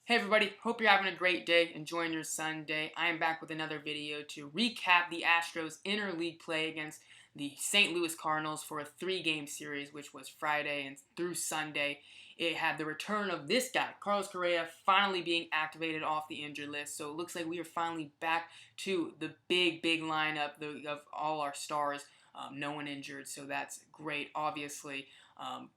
Hey everybody, hope you're having a great day, enjoying your Sunday. I am back with another video to recap the Astros interleague play against the St. Louis Cardinals for a 3-game series, which was Friday and through Sunday. It had the return of this guy, Carlos Correa, finally being activated off the injured list. So it looks like we are finally back to the big lineup of all our stars. No one injured, so that's great, obviously.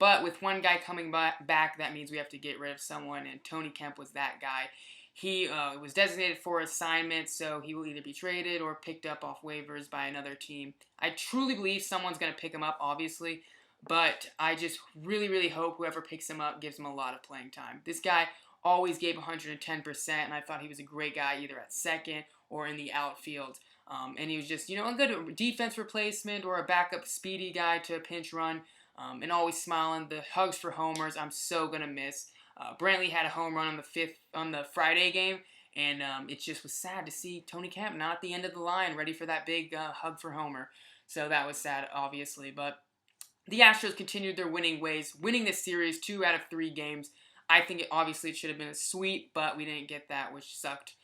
But with one guy coming back, that means we have to get rid of someone, and Tony Kemp was that guy. He was designated for assignment, so he will either be traded or picked up off waivers by another team. I truly believe someone's going to pick him up, obviously, but I just really hope whoever picks him up gives him a lot of playing time. This guy always gave 110%, and I thought he was a great guy either at second or in the outfield. And he was just, a good defense replacement or a backup speedy guy to pinch run. And always smiling. The hugs for homers, I'm so gonna miss. Brantley had a home run on the Friday game, and it just was sad to see Tony Kemp not at the end of the line, ready for that big hug for homer. So that was sad, obviously. But the Astros continued their winning ways, winning this series 2 out of 3 games. I think it should have been a sweep, but we didn't get that, which sucked.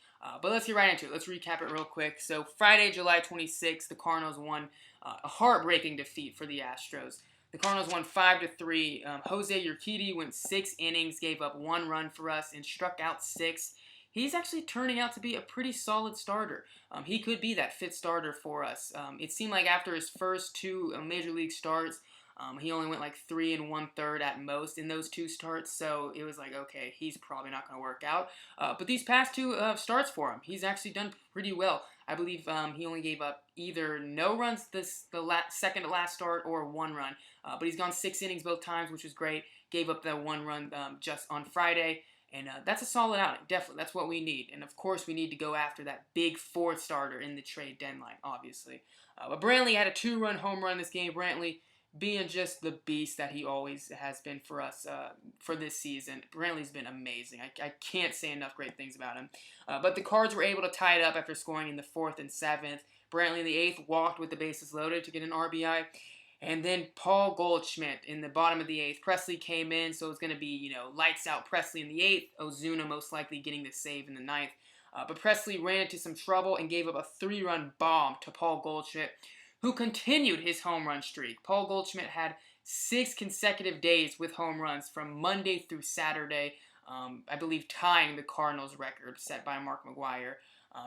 But let's get right into it. Let's recap it real quick. So Friday, July 26th, the Cardinals won a heartbreaking defeat for the Astros. The Cardinals won 5-3. Jose Urquidy went 6 innings, gave up 1 run for us, and struck out 6. He's actually turning out to be a pretty solid starter. He could be that 5th starter for us. It seemed like after his first 2 major league starts, he only went like 3 1/3 at most in those 2 starts, so it was like, okay, he's probably not going to work out. But these past 2 starts for him, he's actually done pretty well. I believe he only gave up either no runs the second to last start or 1 run. But he's gone 6 innings both times, which is great. Gave up that 1 run just on Friday. And that's a solid outing, definitely. That's what we need. And, of course, we need to go after that big 4th starter in the trade deadline, obviously. But Brantley had a 2-run home run this game. Brantley being just the beast that he always has been for us for this season. Brantley's been amazing. I can't say enough great things about him. But the Cards were able to tie it up after scoring in the 4th and 7th. Brantley in the 8th walked with the bases loaded to get an RBI. And then Paul Goldschmidt in the bottom of the 8th. Presley came in, so it's going to be, lights out Presley in the 8th. Ozuna most likely getting the save in the 9th. But Presley ran into some trouble and gave up a 3-run bomb to Paul Goldschmidt, who continued his home run streak. Paul Goldschmidt had 6 consecutive days with home runs from Monday through Saturday, I believe tying the Cardinals record set by Mark McGwire.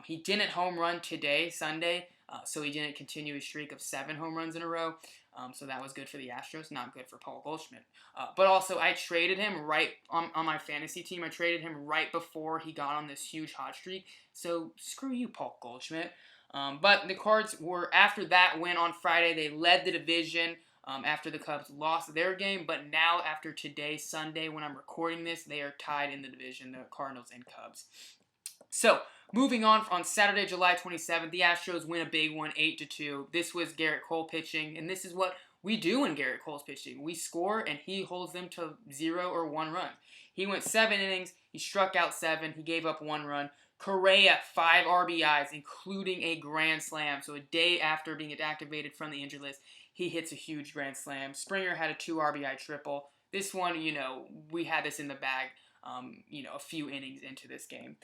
He didn't home run today, Sunday, so he didn't continue his streak of 7 home runs in a row. So that was good for the Astros, not good for Paul Goldschmidt. But also, I traded him right on my fantasy team. I traded him right before he got on this huge hot streak. So screw you, Paul Goldschmidt. But the Cards were, after that win on Friday, they led the division after the Cubs lost their game. But now, after today, Sunday, when I'm recording this, they are tied in the division, the Cardinals and Cubs. So, moving on Saturday, July 27th, the Astros win a big one, 8-2. This was Garrett Cole pitching, and this is what we do when Garrett Cole's pitching. We score, and he holds them to 0 or 1 run. He went 7 innings, he struck out 7, he gave up 1 run. Correa, 5 RBIs, including a grand slam. So a day after being activated from the injured list, he hits a huge grand slam. Springer had a 2 RBI triple. This one, we had this in the bag, a few innings into this game.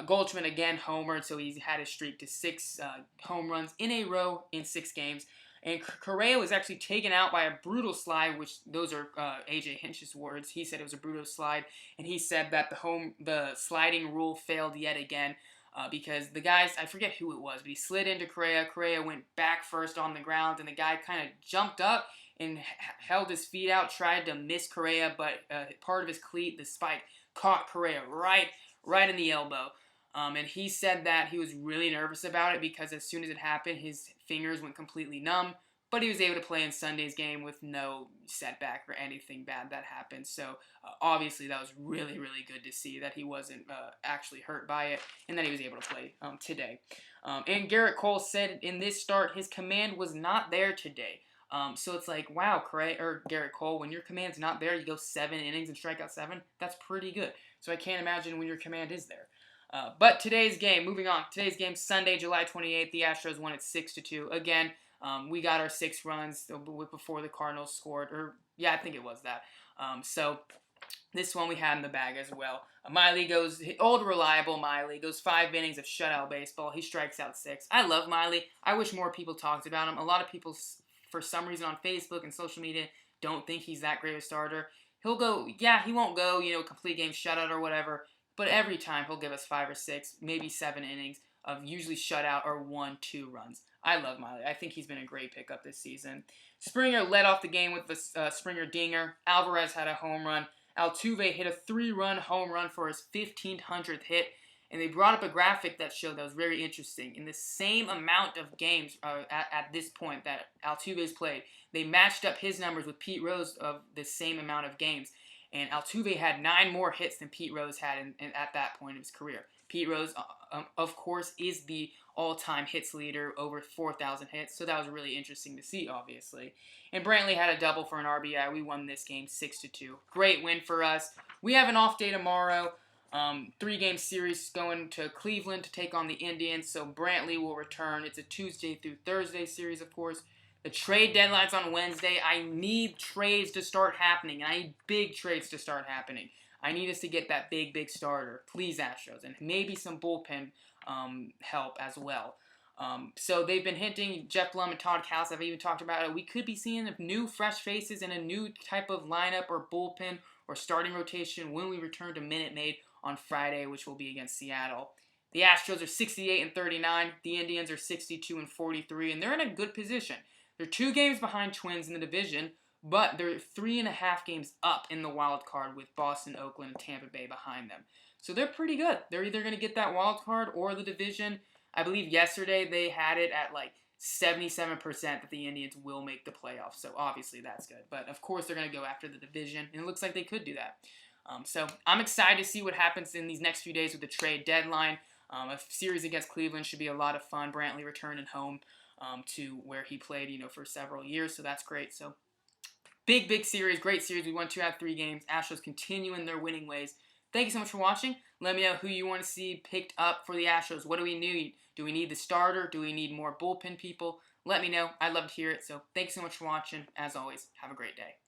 Goldschmidt, again, homered, so he had a streak to 6 home runs in a row in 6 games. And Correa was actually taken out by a brutal slide, which those are A.J. Hinch's words. He said it was a brutal slide, and he said that the sliding rule failed yet again because the guys, I forget who it was, but he slid into Correa. Correa went back first on the ground, and the guy kind of jumped up and held his feet out, tried to miss Correa, but part of his cleat, the spike, caught Correa right in the elbow. And he said that he was really nervous about it because as soon as it happened, his fingers went completely numb. But he was able to play in Sunday's game with no setback or anything bad that happened. So obviously that was really good to see that he wasn't actually hurt by it and that he was able to play today. And Garrett Cole said in this start his command was not there today. So it's like, wow, Garrett Cole, when your command's not there, you go 7 innings and strike out 7. That's pretty good. So I can't imagine when your command is there. But today's game, moving on. Today's game, Sunday, July 28th, the Astros won at 6-2. Again, we got our 6 runs before the Cardinals scored. I think it was that. So This one we had in the bag as well. Miley goes, old reliable Miley, goes 5 innings of shutout baseball. He strikes out 6. I love Miley. I wish more people talked about him. A lot of people, for some reason on Facebook and social media, don't think he's that great a starter. He'll go, yeah, he won't go, complete game shutout or whatever, but every time he'll give us 5 or 6, maybe 7 innings of usually shutout or 1-2 runs. I love Miley. I think he's been a great pickup this season. Springer led off the game with the Springer dinger. Alvarez had a home run. Altuve hit a 3-run home run for his 1,500th hit, and they brought up a graphic that showed that was very interesting. In the same amount of games at this point that Altuve's played, they matched up his numbers with Pete Rose of the same amount of games, and Altuve had 9 more hits than Pete Rose had at that point of his career. Pete Rose, of course, is the all-time hits leader, over 4,000 hits, so that was really interesting to see, obviously. And Brantley had a double for an RBI. We won this game 6-2. Great win for us. We have an off day tomorrow. 3-game series going to Cleveland to take on the Indians, so Brantley will return. It's a Tuesday through Thursday series, of course. The trade deadline's on Wednesday. I need trades to start happening, and I need big trades to start happening. I need us to get that big starter. Please, Astros. And maybe some bullpen help as well. So they've been hinting, Jeff Blum and Todd Kalas have even talked about it. We could be seeing new fresh faces and a new type of lineup or bullpen or starting rotation when we return to Minute Maid on Friday, which will be against Seattle. The Astros are 68-39. The Indians are 62-43, and they're in a good position. They're 2 games behind Twins in the division, but they're 3.5 games up in the wild card with Boston, Oakland, and Tampa Bay behind them. So they're pretty good. They're either going to get that wild card or the division. I believe yesterday they had it at like 77% that the Indians will make the playoffs. So obviously that's good. But of course they're going to go after the division, and it looks like they could do that. So I'm excited to see what happens in these next few days with the trade deadline. A series against Cleveland should be a lot of fun. Brantley returning home to where he played, for several years. So that's great. So big series, great series. We won 2 out of 3 games. Astros continuing their winning ways. Thank you so much for watching. Let me know who you want to see picked up for the Astros. What do we need? Do we need the starter? Do we need more bullpen people? Let me know. I'd love to hear it. So thanks so much for watching. As always, have a great day.